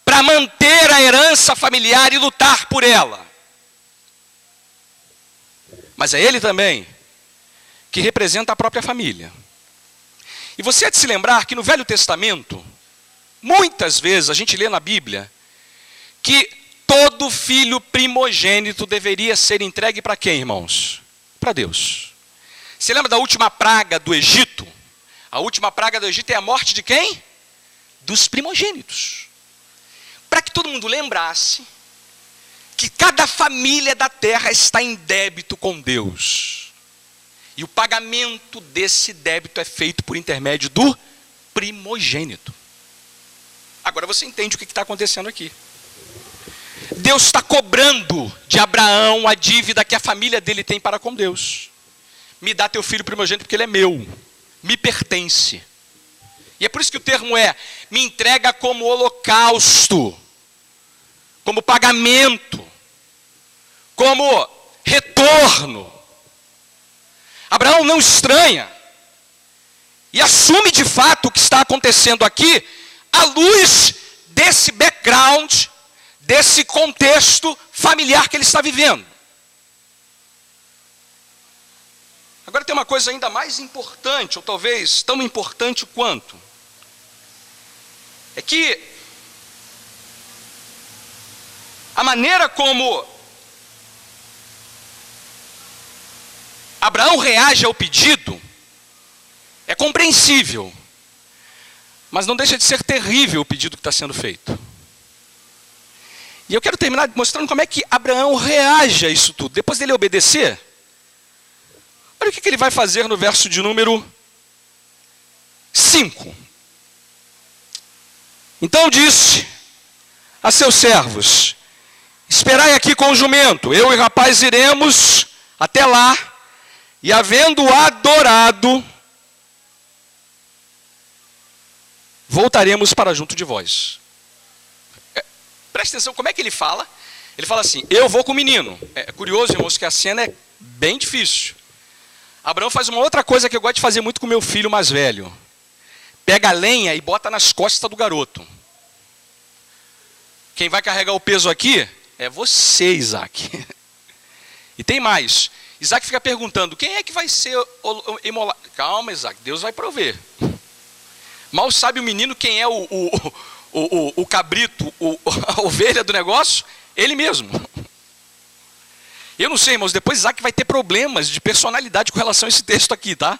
S1: para manter a herança familiar e lutar por ela. Mas é ele também que representa a própria família. E você há de se lembrar que no Velho Testamento, muitas vezes a gente lê na Bíblia, que todo filho primogênito deveria ser entregue para quem, irmãos? Para Deus. Você lembra da última praga do Egito? A última praga do Egito é a morte de quem? Dos primogênitos. Para que todo mundo lembrasse que cada família da terra está em débito com Deus. E o pagamento desse débito é feito por intermédio do primogênito. Agora você entende o que está acontecendo aqui. Deus está cobrando de Abraão a dívida que a família dele tem para com Deus. Me dá teu filho primogênito porque ele é meu, me pertence. E é por isso que o termo é, me entrega como holocausto, como pagamento, como retorno. Abraão não estranha e assume de fato o que está acontecendo aqui à luz desse background, desse contexto familiar que ele está vivendo. Agora tem uma coisa ainda mais importante, ou talvez tão importante quanto. É que a maneira como Abraão reage ao pedido é compreensível, mas não deixa de ser terrível o pedido que está sendo feito. E eu quero terminar mostrando como é que Abraão reage a isso tudo. Depois dele obedecer, olha o que ele vai fazer no verso de número 5. Então disse a seus servos, esperai aqui com o jumento, eu e o rapaz iremos até lá, e havendo adorado, voltaremos para junto de vós. Presta atenção, como é que ele fala? Ele fala assim, eu vou com o menino. É curioso, irmãos, que a cena é bem difícil. Abraão faz uma outra coisa que eu gosto de fazer muito com meu filho mais velho. Pega a lenha e bota nas costas do garoto. Quem vai carregar o peso aqui é você, Isaac. E tem mais. Isaac fica perguntando, quem é que vai ser imolado? Calma, Isaac, Deus vai prover. Mal sabe o menino quem é o cabrito, a ovelha do negócio, ele mesmo. Eu não sei, irmãos, depois Isaac vai ter problemas de personalidade com relação a esse texto aqui, tá?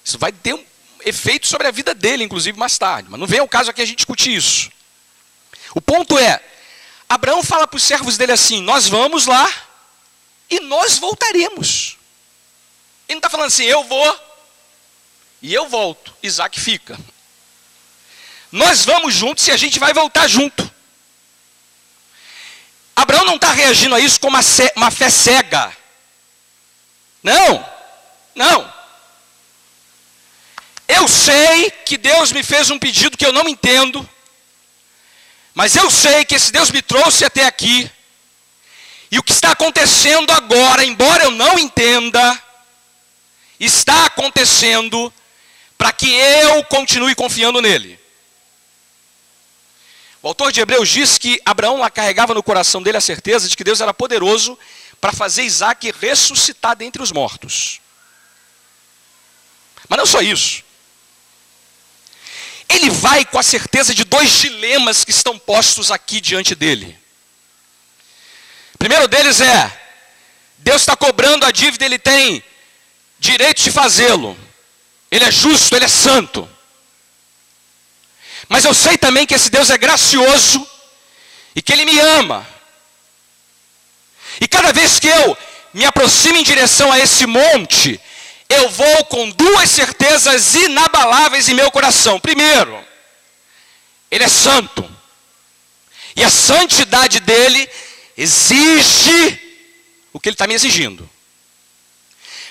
S1: Isso vai ter um efeito sobre a vida dele, inclusive, mais tarde. Mas não vem ao caso aqui a gente discutir isso. O ponto é, Abraão fala para os servos dele assim, nós vamos lá e nós voltaremos. Ele não está falando assim, eu vou e eu volto. Isaac fica. Nós vamos juntos e a gente vai voltar junto. Abraão não está reagindo a isso com uma fé cega. Não, não. Eu sei que Deus me fez um pedido que eu não entendo, mas eu sei que esse Deus me trouxe até aqui, e o que está acontecendo agora, embora eu não entenda, está acontecendo para que eu continue confiando nele. O autor de Hebreus diz que Abraão carregava no coração dele a certeza de que Deus era poderoso para fazer Isaac ressuscitar dentre os mortos. Mas não só isso. Ele vai com a certeza de dois dilemas que estão postos aqui diante dele. O primeiro deles é, Deus está cobrando a dívida, ele tem direito de fazê-lo. Ele é justo, Ele é santo. Mas eu sei também que esse Deus é gracioso e que Ele me ama. E cada vez que eu me aproximo em direção a esse monte, eu vou com duas certezas inabaláveis em meu coração. Primeiro, Ele é santo. E a santidade dEle exige o que Ele está me exigindo.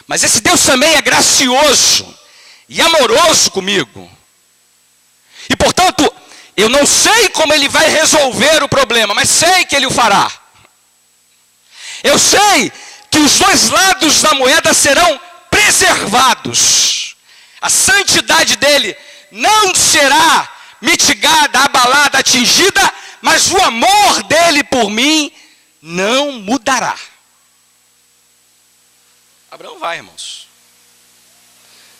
S1: Mas esse Deus também é gracioso e amoroso comigo. E portanto, eu não sei como Ele vai resolver o problema, mas sei que Ele o fará. Eu sei que os dois lados da moeda serão preservados. A santidade dEle não será mitigada, abalada, atingida, mas o amor dEle por mim não mudará. Abraão vai, irmãos.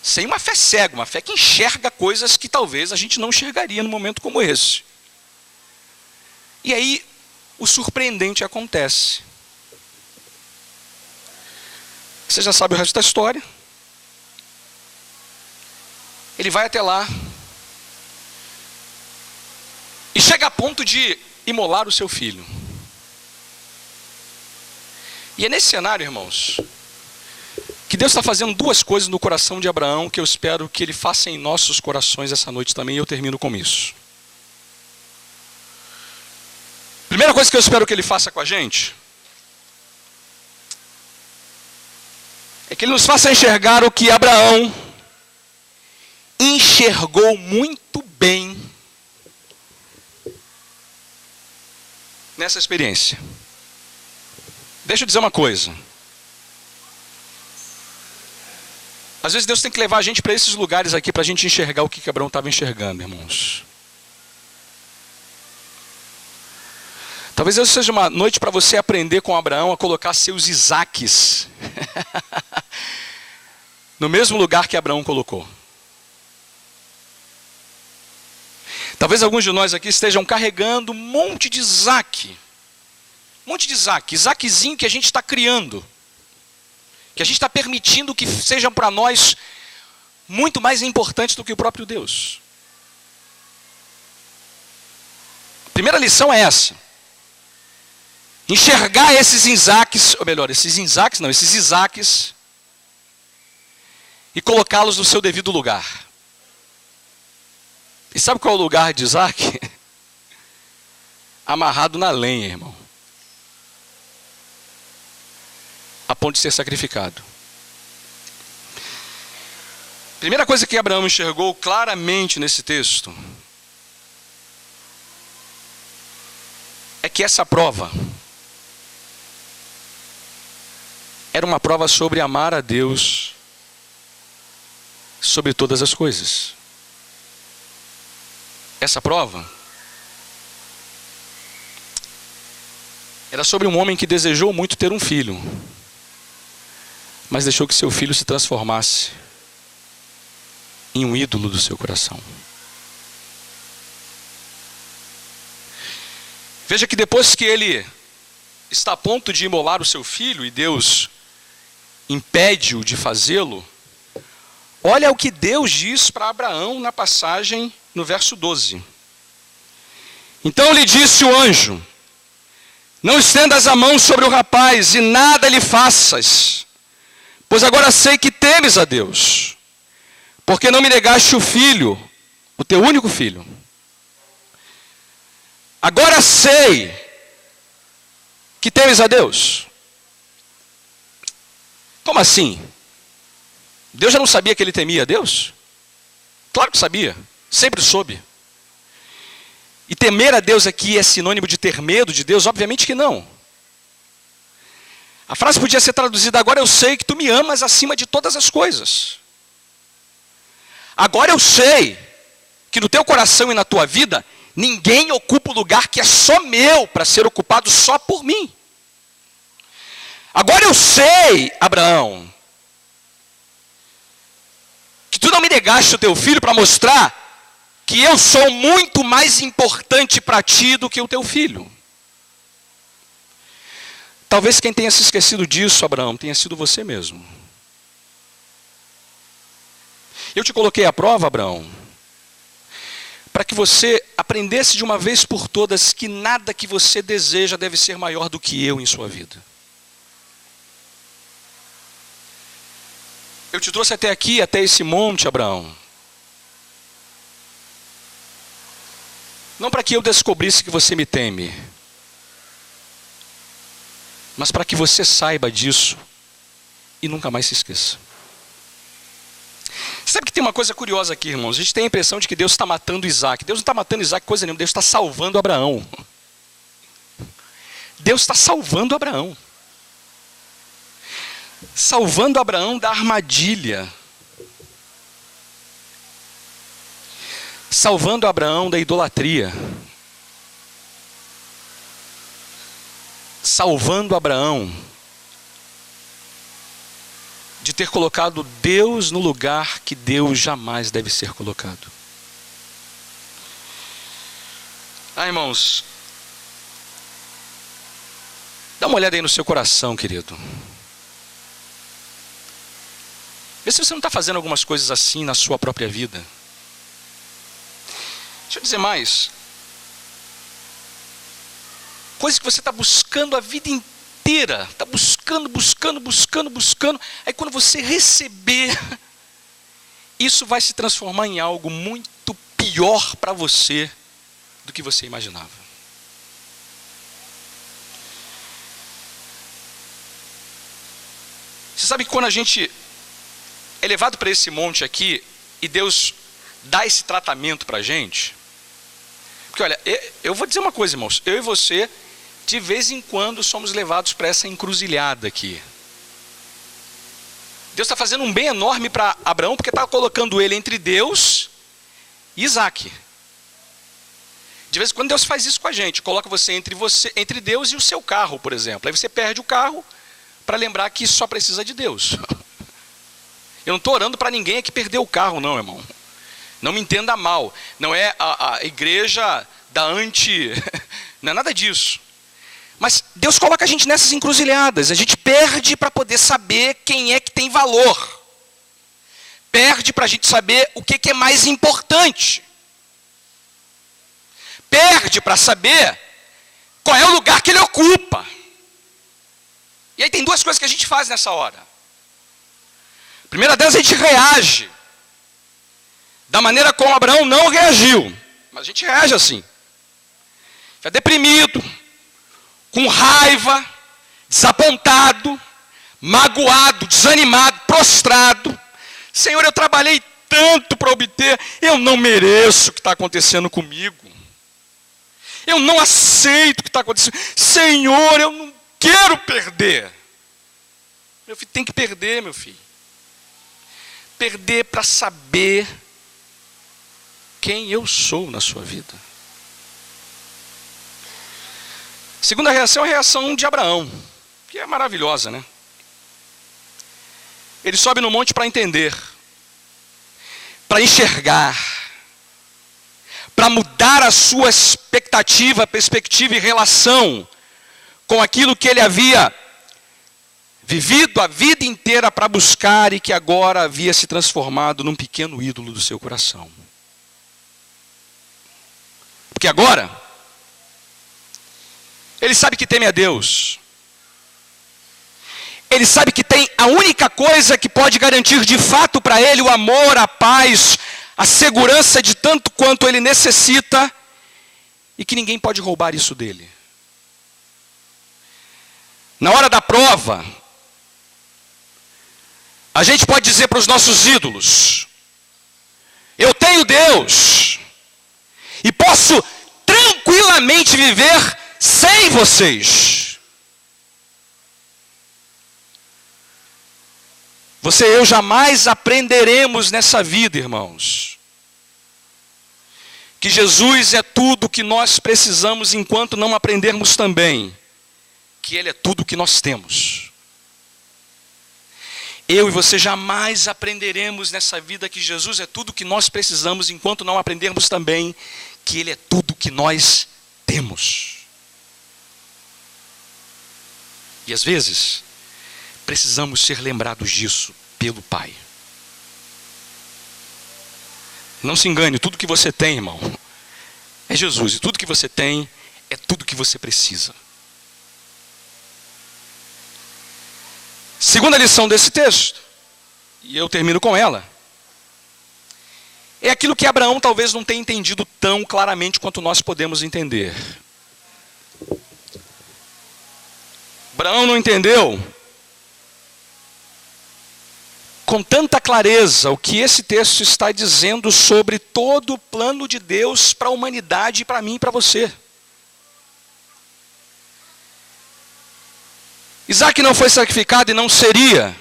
S1: Sem uma fé cega, uma fé que enxerga coisas que talvez a gente não enxergaria num momento como esse. E aí, o surpreendente acontece. Você já sabe o resto da história. Ele vai até lá. E chega a ponto de imolar o seu filho. E é nesse cenário, irmãos, que Deus está fazendo duas coisas no coração de Abraão, que eu espero que Ele faça em nossos corações essa noite também, e eu termino com isso. Primeira coisa que eu espero que Ele faça com a gente, é que Ele nos faça enxergar o que Abraão enxergou muito bem nessa experiência. Deixa eu dizer uma coisa. Às vezes Deus tem que levar a gente para esses lugares aqui para a gente enxergar o que Abraão estava enxergando, irmãos. Talvez essa seja uma noite para você aprender com Abraão a colocar seus Isaques no mesmo lugar que Abraão colocou. Talvez alguns de nós aqui estejam carregando um monte de Isaque. Um monte de Isaque. Isaquezinho que a gente está criando. Que a gente está permitindo que sejam para nós muito mais importantes do que o próprio Deus. A primeira lição é essa. Enxergar esses Isaques, ou melhor, esses Isaques, e colocá-los no seu devido lugar. E sabe qual é o lugar de Isaque? Amarrado na lenha, irmão. A ponto de ser sacrificado. Primeira coisa que Abraão enxergou claramente nesse texto é que essa prova era uma prova sobre amar a Deus sobre todas as coisas. Essa prova era sobre um homem que desejou muito ter um filho, mas deixou que seu filho se transformasse em um ídolo do seu coração. Veja que depois que ele está a ponto de imolar o seu filho e Deus impede-o de fazê-lo, olha o que Deus diz para Abraão na passagem no verso 12. Então lhe disse o anjo: não estendas a mão sobre o rapaz e nada lhe faças, pois agora sei que temes a Deus, porque não me negaste o filho, o teu único filho. Agora sei que temes a Deus. Como assim? Deus já não sabia que ele temia a Deus? Claro que sabia, sempre soube. E temer a Deus aqui é sinônimo de ter medo de Deus? Obviamente que não. A frase podia ser traduzida: agora eu sei que tu me amas acima de todas as coisas. Agora eu sei que no teu coração e na tua vida, ninguém ocupa o lugar que é só meu, para ser ocupado só por mim. Agora eu sei, Abraão, que tu não me negaste o teu filho para mostrar que eu sou muito mais importante para ti do que o teu filho. Talvez quem tenha se esquecido disso, Abraão, tenha sido você mesmo. Eu te coloquei à prova, Abraão, para que você aprendesse de uma vez por todas que nada que você deseja deve ser maior do que eu em sua vida. Eu te trouxe até aqui, até esse monte, Abraão, não para que eu descobrisse que você me teme, mas para que você saiba disso e nunca mais se esqueça. Sabe que tem uma coisa curiosa aqui, irmãos? A gente tem a impressão de que Deus está matando Isaac. Deus não está matando Isaac coisa nenhuma, Deus está salvando Abraão. Deus está salvando Abraão. Salvando Abraão da armadilha. Salvando Abraão da idolatria. Salvando Abraão de ter colocado Deus no lugar que Deus jamais deve ser colocado. Irmãos, dá uma olhada aí no seu coração, querido. Vê se você não está fazendo algumas coisas assim na sua própria vida. Deixa eu dizer mais. Coisas que você está buscando a vida inteira. Está buscando. Aí quando você receber, isso vai se transformar em algo muito pior para você do que você imaginava. Você sabe que quando a gente é levado para esse monte aqui e Deus dá esse tratamento para a gente, porque olha, eu vou dizer uma coisa, irmãos, eu e você, de vez em quando somos levados para essa encruzilhada aqui. Deus está fazendo um bem enorme para Abraão, porque está colocando ele entre Deus e Isaac. De vez em quando Deus faz isso com a gente, coloca você, entre Deus e o seu carro, por exemplo. Aí você perde o carro para lembrar que só precisa de Deus. Eu não estou orando para ninguém aqui perder o carro, não, irmão. Não me entenda mal. Não é a igreja da não é nada disso. Mas Deus coloca a gente nessas encruzilhadas. A gente perde para poder saber quem é que tem valor. Perde para a gente saber o que é mais importante. Perde para saber qual é o lugar que ele ocupa. E aí tem duas coisas que a gente faz nessa hora. A primeira delas, a gente reage da maneira como Abraão não reagiu. Mas a gente reage assim. Fica deprimido, com raiva, desapontado, magoado, desanimado, prostrado. Senhor, eu trabalhei tanto para obter, eu não mereço o que está acontecendo comigo. Eu não aceito o que está acontecendo. Senhor, eu não quero perder. Meu filho, tem que perder, meu filho. Perder para saber quem eu sou na sua vida. Segunda reação é a reação de Abraão, que é maravilhosa, né? Ele sobe no monte para entender, para enxergar, para mudar a sua expectativa, perspectiva e relação com aquilo que ele havia vivido a vida inteira para buscar e que agora havia se transformado num pequeno ídolo do seu coração. Porque agora, ele sabe que teme a Deus. Ele sabe que tem a única coisa que pode garantir de fato para ele o amor, a paz, a segurança de tanto quanto ele necessita e que ninguém pode roubar isso dele. Na hora da prova, a gente pode dizer para os nossos ídolos: eu tenho Deus e posso tranquilamente viver sem vocês. Você e eu jamais aprenderemos nessa vida, irmãos, que Jesus é tudo o que nós precisamos enquanto não aprendermos também que Ele é tudo o que nós temos. Eu e você jamais aprenderemos nessa vida que Jesus é tudo o que nós precisamos enquanto não aprendermos também que Ele é tudo o que nós temos. E às vezes, precisamos ser lembrados disso pelo Pai. Não se engane, tudo que você tem, irmão, é Jesus. E tudo que você tem é tudo que você precisa. Segunda lição desse texto, e eu termino com ela, é aquilo que Abraão talvez não tenha entendido tão claramente quanto nós podemos entender. Abraão não entendeu com tanta clareza o que esse texto está dizendo sobre todo o plano de Deus para a humanidade, para mim e para você. Isaac não foi sacrificado e não seria,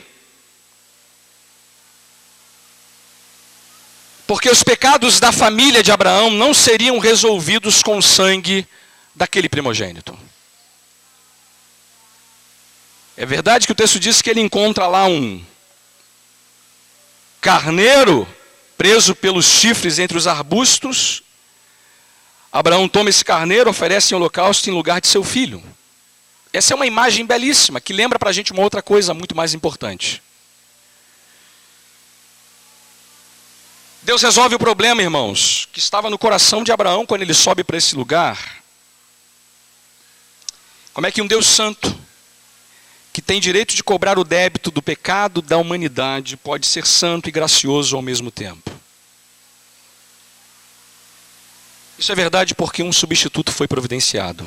S1: porque os pecados da família de Abraão não seriam resolvidos com o sangue daquele primogênito. É verdade que o texto diz que ele encontra lá um carneiro preso pelos chifres entre os arbustos. Abraão toma esse carneiro, oferece em holocausto em lugar de seu filho. Essa é uma imagem belíssima, que lembra para a gente uma outra coisa muito mais importante. Deus resolve o problema, irmãos, que estava no coração de Abraão quando ele sobe para esse lugar. Como é que um Deus santo, que tem direito de cobrar o débito do pecado da humanidade, pode ser santo e gracioso ao mesmo tempo? Isso é verdade porque um substituto foi providenciado.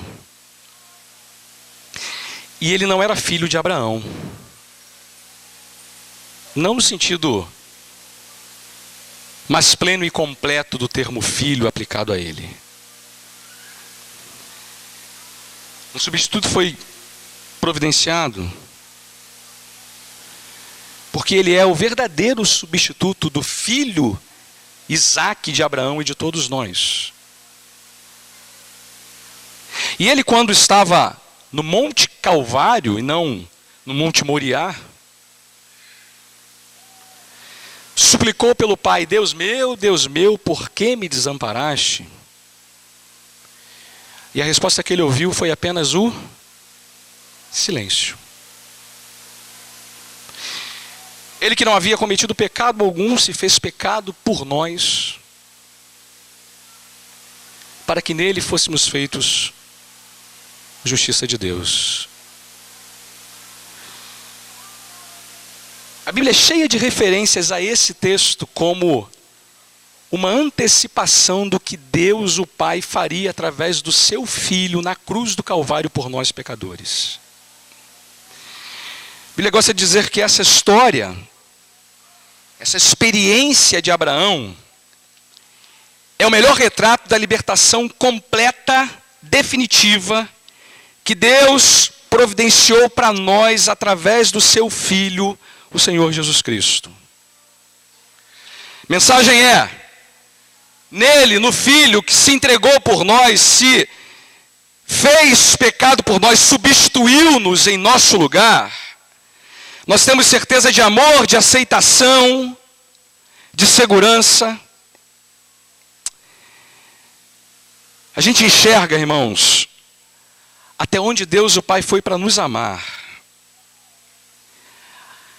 S1: E ele não era filho de Abraão. Não no sentido mais pleno e completo do termo filho aplicado a ele. Um substituto foi providenciado porque ele é o verdadeiro substituto do filho Isaque de Abraão e de todos nós. E ele, quando estava no Monte Calvário e não no Monte Moriá, suplicou pelo Pai: Deus meu, por que me desamparaste? E a resposta que ele ouviu foi apenas o silêncio. Ele que não havia cometido pecado algum, se fez pecado por nós, para que nele fôssemos feitos justiça de Deus. A Bíblia é cheia de referências a esse texto como uma antecipação do que Deus, o Pai, faria através do seu Filho na cruz do Calvário por nós pecadores. A Bíblia gosta de dizer que essa história, essa experiência de Abraão, é o melhor retrato da libertação completa, definitiva, que Deus providenciou para nós através do seu Filho, o Senhor Jesus Cristo. Mensagem é: nele, no Filho que se entregou por nós, se fez pecado por nós, substituiu-nos em nosso lugar, nós temos certeza de amor, de aceitação, de segurança. A gente enxerga, irmãos, até onde Deus o Pai foi para nos amar.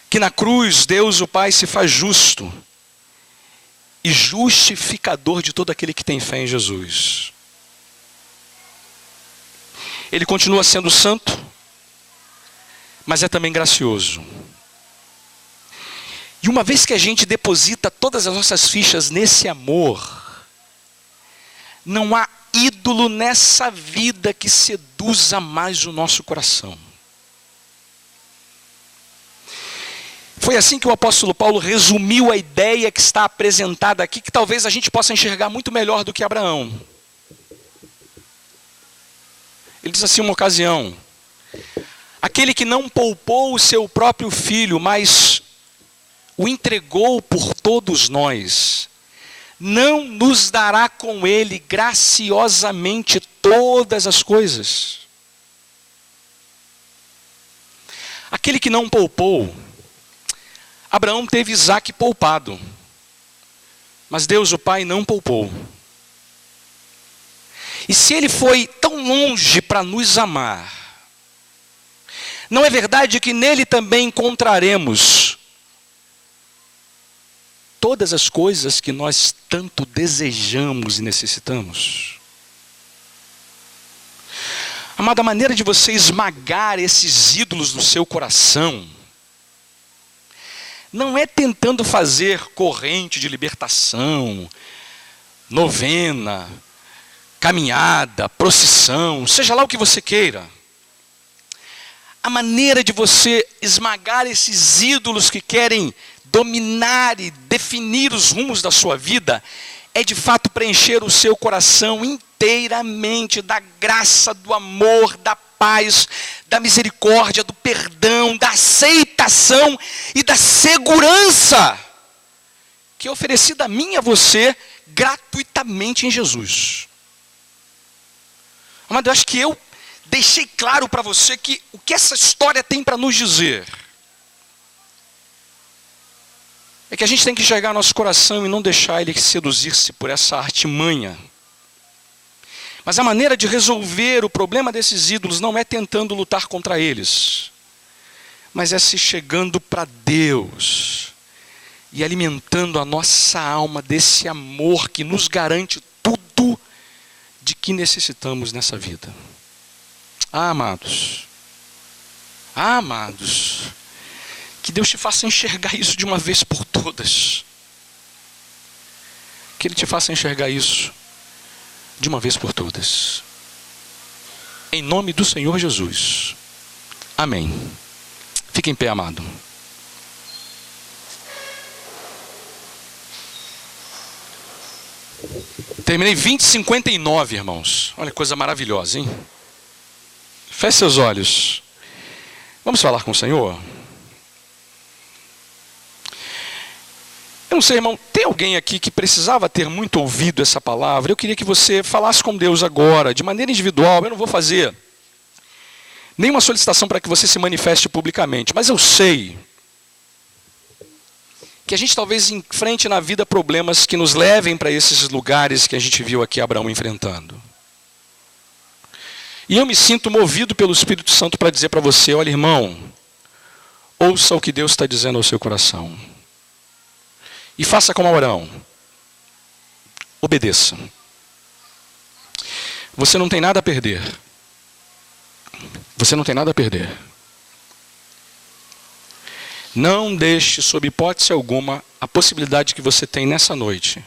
S1: Que na cruz Deus o Pai se faz justo e justificador de todo aquele que tem fé em Jesus. Ele continua sendo santo, mas é também gracioso. E uma vez que a gente deposita todas as nossas fichas nesse amor, não há ídolo nessa vida que seduza mais o nosso coração. Foi assim que o apóstolo Paulo resumiu a ideia que está apresentada aqui, que talvez a gente possa enxergar muito melhor do que Abraão. Ele diz assim uma ocasião: aquele que não poupou o seu próprio filho, mas o entregou por todos nós, não nos dará com ele graciosamente todas as coisas? Aquele que não poupou, Abraão teve Isaque poupado, mas Deus o Pai não poupou. E se ele foi tão longe para nos amar, não é verdade que nele também encontraremos todas as coisas que nós tanto desejamos e necessitamos? Amado, a maneira de você esmagar esses ídolos do seu coração não é tentando fazer corrente de libertação, novena, caminhada, procissão, seja lá o que você queira. A maneira de você esmagar esses ídolos que querem dominar e definir os rumos da sua vida é de fato preencher o seu coração inteiramente da graça, do amor, da paz, da misericórdia, do perdão, da aceitação e da segurança que é oferecida a mim e a você gratuitamente em Jesus. Amado, eu acho que eu deixei claro para você que o que essa história tem para nos dizer é que a gente tem que enxergar nosso coração e não deixar ele seduzir-se por essa artimanha. Mas a maneira de resolver o problema desses ídolos não é tentando lutar contra eles, mas é se chegando para Deus e alimentando a nossa alma desse amor que nos garante tudo de que necessitamos nessa vida. Amados, que Deus te faça enxergar isso de uma vez por todas. Que Ele te faça enxergar isso de uma vez por todas. Em nome do Senhor Jesus. Amém. Fique em pé, amado. Terminei 20:59, irmãos. Olha que coisa maravilhosa, hein? Feche seus olhos. Vamos falar com o Senhor? Eu não sei, irmão, tem alguém aqui que precisava ter muito ouvido essa palavra? Eu queria que você falasse com Deus agora, de maneira individual. Eu não vou fazer nenhuma solicitação para que você se manifeste publicamente, mas eu sei que a gente talvez enfrente na vida problemas que nos levem para esses lugares que a gente viu aqui Abraão enfrentando. E eu me sinto movido pelo Espírito Santo para dizer para você: olha, irmão, ouça o que Deus está dizendo ao seu coração. E faça como Abraão. Obedeça. Você não tem nada a perder. Você não tem nada a perder. Não deixe, sob hipótese alguma, a possibilidade que você tem nessa noite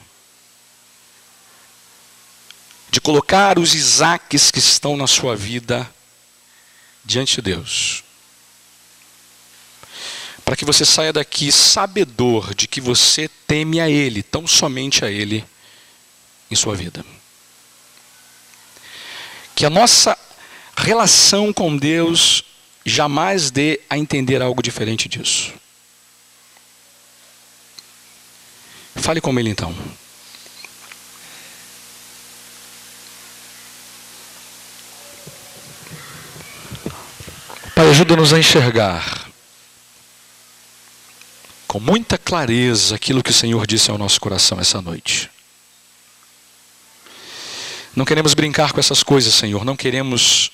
S1: de colocar os Isaques que estão na sua vida diante de Deus. Para que você saia daqui sabedor de que você teme a Ele, tão somente a Ele, em sua vida. Que a nossa relação com Deus jamais dê a entender algo diferente disso. Fale com Ele então. Pai, ajuda-nos a enxergar com muita clareza aquilo que o Senhor disse ao nosso coração essa noite. Não queremos brincar com essas coisas, Senhor. Não queremos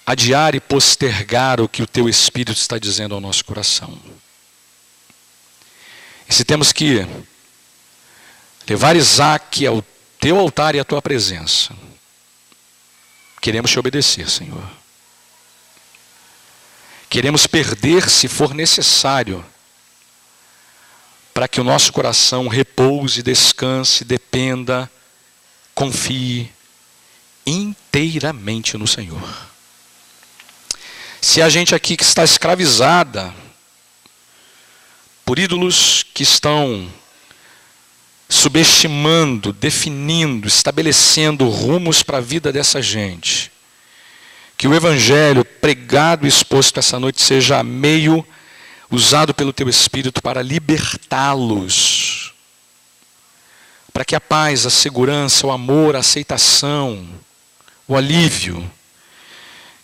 S1: adiar e postergar o que o Teu Espírito está dizendo ao nosso coração. E se temos que levar Isaque ao Teu altar e à Tua presença, queremos Te obedecer, Senhor. Queremos perder, se for necessário, para que o nosso coração repouse, descanse, dependa, confie inteiramente no Senhor. Se há gente aqui que está escravizada por ídolos que estão subestimando, definindo, estabelecendo rumos para a vida dessa gente, que o Evangelho pregado e exposto essa noite seja meio usado pelo Teu Espírito para libertá-los, para que a paz, a segurança, o amor, a aceitação, o alívio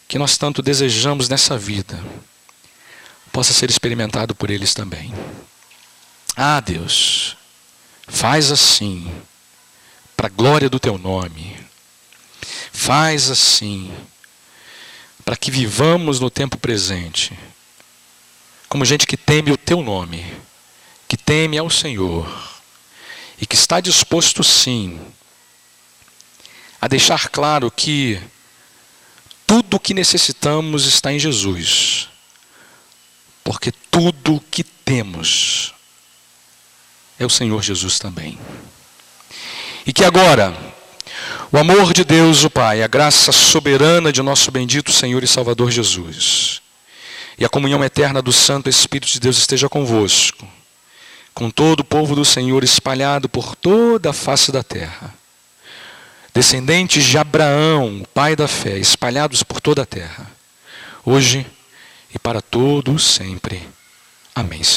S1: que nós tanto desejamos nessa vida possa ser experimentado por eles também. Ah, Deus, faz assim, para a glória do Teu nome. Faz assim, para que vivamos no tempo presente como gente que teme o Teu nome, que teme ao Senhor e que está disposto, sim, a deixar claro que tudo o que necessitamos está em Jesus, porque tudo o que temos é o Senhor Jesus também. E que agora o amor de Deus, o Pai, a graça soberana de nosso bendito Senhor e Salvador Jesus, e a comunhão eterna do Santo Espírito de Deus esteja convosco, com todo o povo do Senhor espalhado por toda a face da terra, descendentes de Abraão, o pai da fé, espalhados por toda a terra, hoje e para todos sempre. Amém, Senhor.